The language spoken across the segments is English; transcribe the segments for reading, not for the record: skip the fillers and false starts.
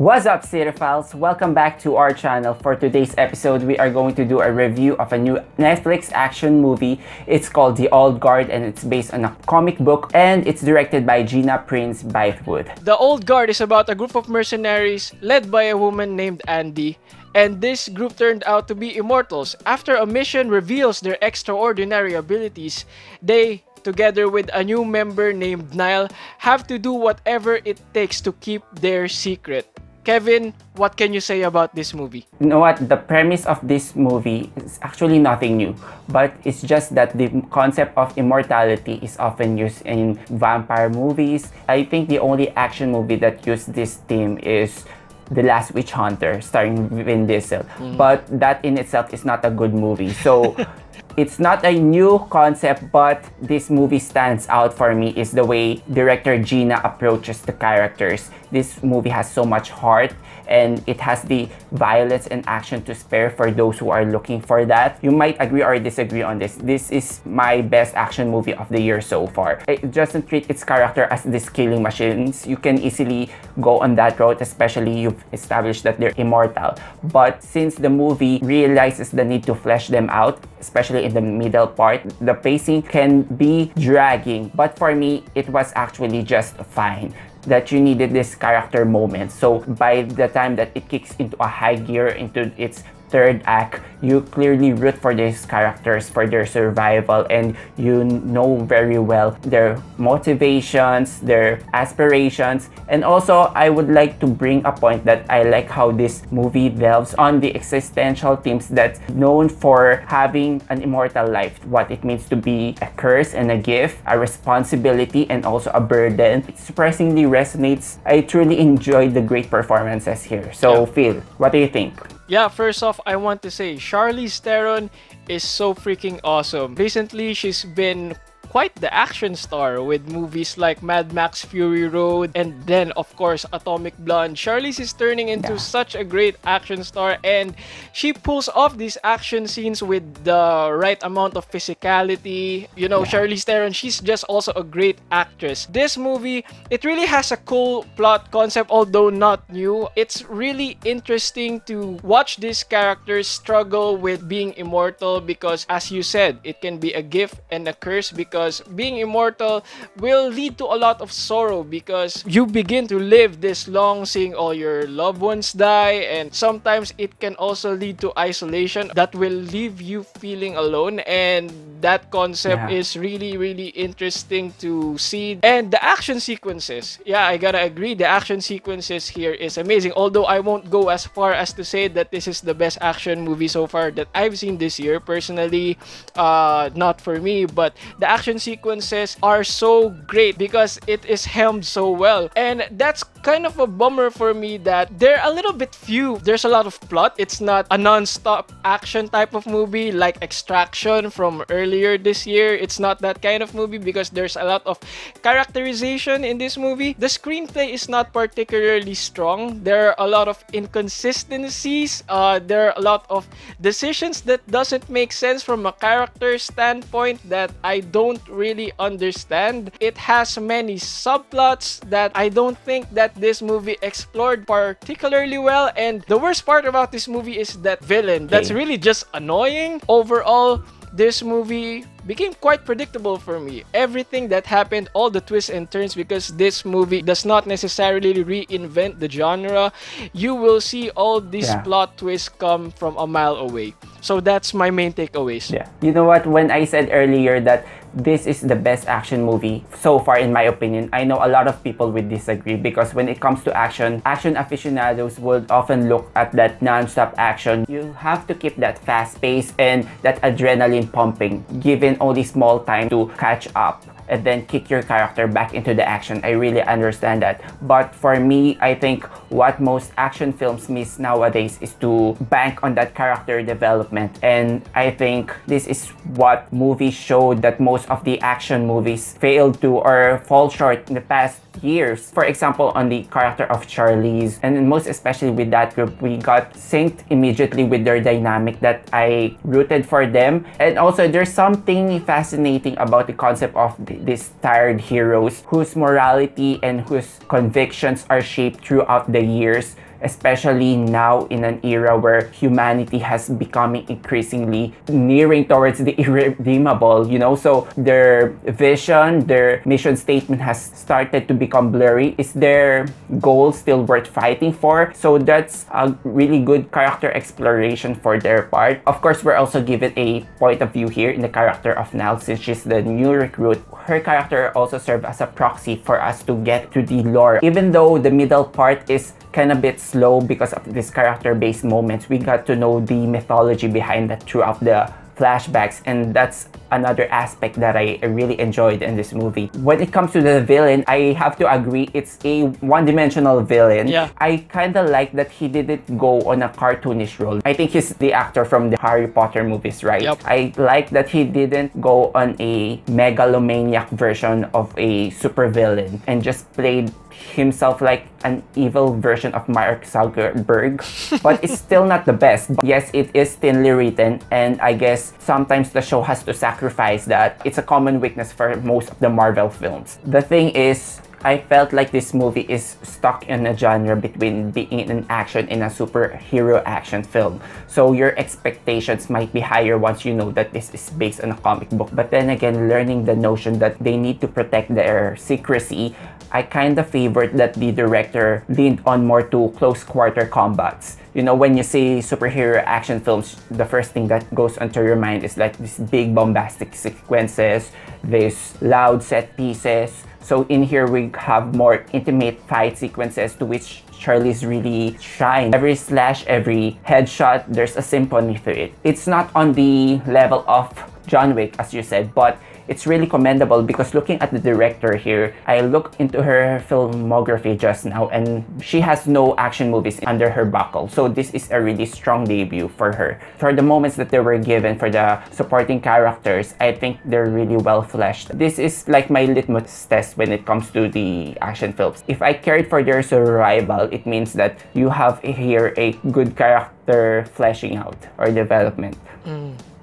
What's up, Cinephiles? Welcome back to our channel. For today's episode, we are going to do a review of a new Netflix action movie. It's called The Old Guard and it's based on a comic book and it's directed by Gina Prince-Bythewood. The Old Guard is about a group of mercenaries led by a woman named Andy. And this group turned out to be immortals. After a mission reveals their extraordinary abilities, they, together with a new member named Niall, have to do whatever it takes to keep their secret. Kevin, what can you say about this movie? You know what? The premise of this movie is actually nothing new, but it's just that the concept of immortality is often used in vampire movies. I think the only action movie that used this theme is The Last Witch Hunter, starring Vin Diesel. But that in itself is not a good movie. So it's not a new concept, but this movie stands out for me is the way director Gina approaches the characters. This movie has so much heart and it has the violence and action to spare for those who are looking for that. You might agree or disagree on this. This is my best action movie of the year so far. It doesn't treat its character as these killing machines. You can easily go on that road, especially you've established that they're immortal. But since the movie realizes the need to flesh them out, especially in the middle part, the pacing can be dragging. But for me, it was actually just fine. That you needed this character moment. So by the time that it kicks into a high gear into its third act, you clearly root for these characters for their survival and you know very well their motivations, their aspirations. And also, I would like to bring a point that I like how this movie delves on the existential themes that's known for having an immortal life, what it means to be a curse and a gift, a responsibility and also a burden. It surprisingly resonates. I truly enjoyed the great performances here. So Phil, what do you think? Yeah, first off, I want to say Charlize Theron is so freaking awesome. Recently, she's been quite the action star with movies like Mad Max Fury Road and then of course Atomic Blonde. Charlize is turning into such a great action star and she pulls off these action scenes with the right amount of physicality. You know, Charlize Theron, she's just also a great actress. This movie, it really has a cool plot concept, although not new. It's really interesting to watch these characters struggle with being immortal because, as you said, it can be a gift and a curse because being immortal will lead to a lot of sorrow because you begin to live this long seeing all your loved ones die, and sometimes it can also lead to isolation that will leave you feeling alone, and that concept is really interesting to see. And the action sequences, I gotta agree, the action sequences here is amazing, although I won't go as far as to say that this is the best action movie so far that I've seen this year. Personally, not for me, but the action sequences are so great because it is helmed so well, and that's kind of a bummer for me that they're a little bit few. There's a lot of plot. It's not a non-stop action type of movie like Extraction from earlier this year. It's not that kind of movie because there's a lot of characterization in this movie. The screenplay is not particularly strong. There are a lot of inconsistencies. There are a lot of decisions that doesn't make sense from a character standpoint that I don't really understand. It has many subplots that I don't think that this movie explored particularly well, and the worst part about this movie is that villain. That's really just annoying. Overall, this movie became quite predictable for me. Everything that happened, all the twists and turns, because this movie does not necessarily reinvent the genre. You will see all these plot twists come from a mile away. So that's my main takeaways. You know what? When I said earlier that this is the best action movie so far, in my opinion, I know a lot of people would disagree because when it comes to action aficionados would often look at that non-stop action. You have to keep that fast pace and that adrenaline pumping, given only small time to catch up and then kick your character back into the action. I really understand that. But for me, I think what most action films miss nowadays is to bank on that character development. And I think this is what movies showed that most of the action movies failed to or fall short in the past years. For example, on the character of Charlize, and most especially with that group, we got synced immediately with their dynamic that I rooted for them. And also, there's something fascinating about the concept of these tired heroes whose morality and whose convictions are shaped throughout the years. especially now in an era where humanity has becoming increasingly nearing towards the irredeemable, you know. So their vision, their mission statement has started to become blurry. Is their goal still worth fighting for? So that's a really good character exploration for their part. Of course, we're also given a point of view here in the character of Nell, since she's the new recruit. Her character also serves as a proxy for us to get to the lore. Even though the middle part is kind of bit slow because of this character-based moments, we got to know the mythology behind that throughout the flashbacks, and that's another aspect that I really enjoyed in this movie. When it comes to the villain, I have to agree it's a one-dimensional villain. Yeah. I kind of like that he didn't go on a cartoonish role. I think he's the actor from the Harry Potter movies, right? Yep. I like that he didn't go on a megalomaniac version of a supervillain and just played himself like an evil version of Mark Zuckerberg. But it's still not the best. But yes, it is thinly written, and I guess sometimes the show has to sacrifice that. It's a common weakness for most of the Marvel films. The thing is, I felt like this movie is stuck in a genre between being an action and a superhero action film. So your expectations might be higher once you know that this is based on a comic book. But then again, learning the notion that they need to protect their secrecy, I kind of favored that the director leaned on more to close quarter combats. You know, when you say superhero action films, the first thing that goes onto your mind is like these big bombastic sequences, these loud set pieces. So in here we have more intimate fight sequences to which Charlize really shines. Every slash, every headshot, there's a symphony to it. It's not on the level of John Wick, as you said, but it's really commendable because looking at the director here, I looked into her filmography just now and she has no action movies under her buckle. So this is a really strong debut for her. For the moments that they were given for the supporting characters, I think they're really well fleshed. This is like my litmus test when it comes to the action films. If I cared for their survival, it means that you have here a good character fleshing out or development.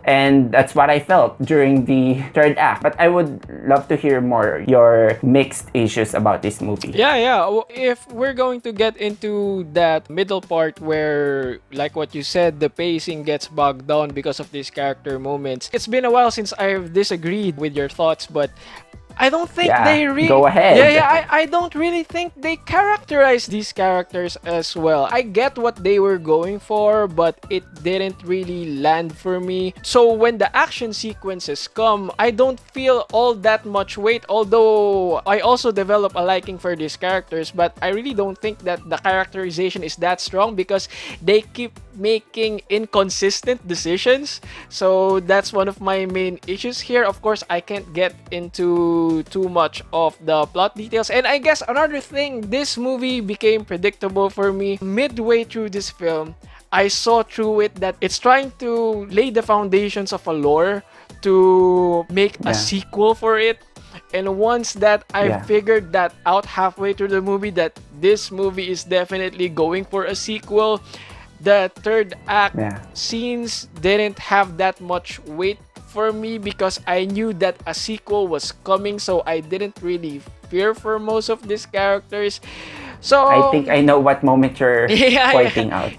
And that's what I felt during the third act. But I would love to hear more your mixed issues about this movie. Yeah. If we're going to get into that middle part where, like what you said, the pacing gets bogged down because of these character moments. It's been a while since I've disagreed with your thoughts, but I don't think they really... Go ahead. I don't really think they characterize these characters as well. I get what they were going for, but it didn't really land for me. So when the action sequences come, I don't feel all that much weight, although I also develop a liking for these characters, but I really don't think that the characterization is that strong because they keep making inconsistent decisions. So that's one of my main issues here. Of course, I can't get into too much of the plot details. And I guess another thing, this movie became predictable for me. Midway through this film, I saw through it that it's trying to lay the foundations of a lore to make a sequel for it. And once that I figured that out halfway through the movie, that this movie is definitely going for a sequel, the third act scenes didn't have that much weight for me because I knew that a sequel was coming, so I didn't really fear for most of these characters. So I think I know what moment you're pointing out.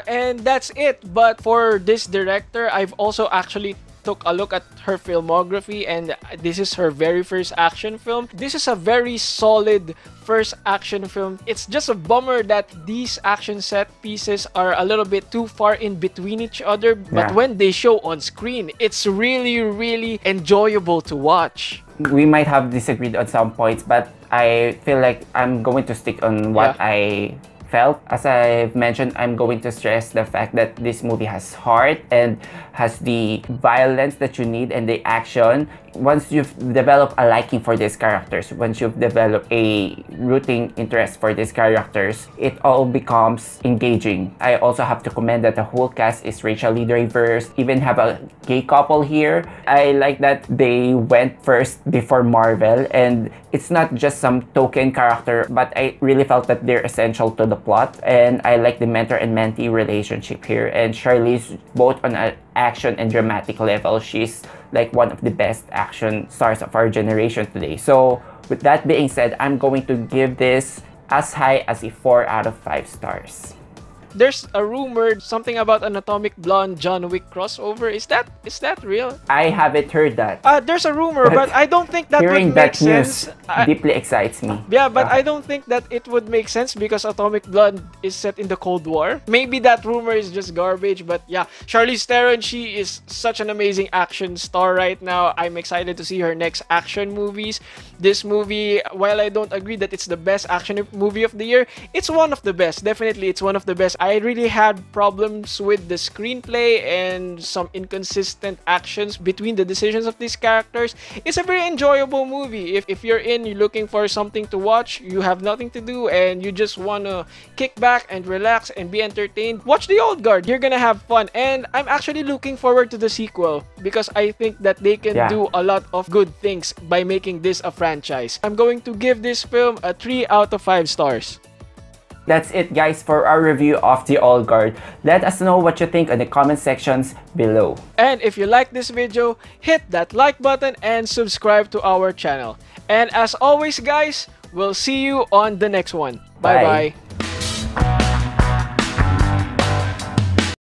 And that's it. But for this director, I've also actually took a look at her filmography, and this is her very first action film. This is a very solid first action film. It's just a bummer that these action set pieces are a little bit too far in between each other, but when they show on screen, it's really, really enjoyable to watch. We might have disagreed on some points, but I feel like I'm going to stick on what I felt. As I've mentioned, I'm going to stress the fact that this movie has heart and has the violence that you need and the action. Once you've developed a liking for these characters, once you've developed a rooting interest for these characters, it all becomes engaging. I also have to commend that the whole cast is racially diverse, even have a gay couple here. I like that they went first before Marvel, and it's not just some token character, but I really felt that they're essential to the plot. And I like the mentor and mentee relationship here, and Charlize, both on an action and dramatic level, she's like one of the best action stars of our generation today. So with that being said, I'm going to give this as high as a 4 out of 5 stars. There's a rumor, something about an Atomic Blonde John Wick crossover. Is that real? I haven't heard that. There's a rumor, but I don't think that would Hearing make that news sense. deeply excites me. Yeah, but I don't think that it would make sense because Atomic Blonde is set in the Cold War. Maybe that rumor is just garbage, but yeah, Charlize Theron, she is such an amazing action star right now. I'm excited to see her next action movies. This movie, while I don't agree that it's the best action movie of the year, it's one of the best. Definitely, it's one of the best. I really had problems with the screenplay and some inconsistent actions between the decisions of these characters. It's a very enjoyable movie. If you're you're looking for something to watch, you have nothing to do, and you just want to kick back and relax and be entertained, watch The Old Guard. You're gonna have fun. And I'm actually looking forward to the sequel because I think that they can do a lot of good things by making this a franchise. I'm going to give this film a 3 out of 5 stars. That's it, guys, for our review of The Old Guard. Let us know what you think in the comment sections below. And if you like this video, hit that like button and subscribe to our channel. And as always, guys, we'll see you on the next one. Bye-bye.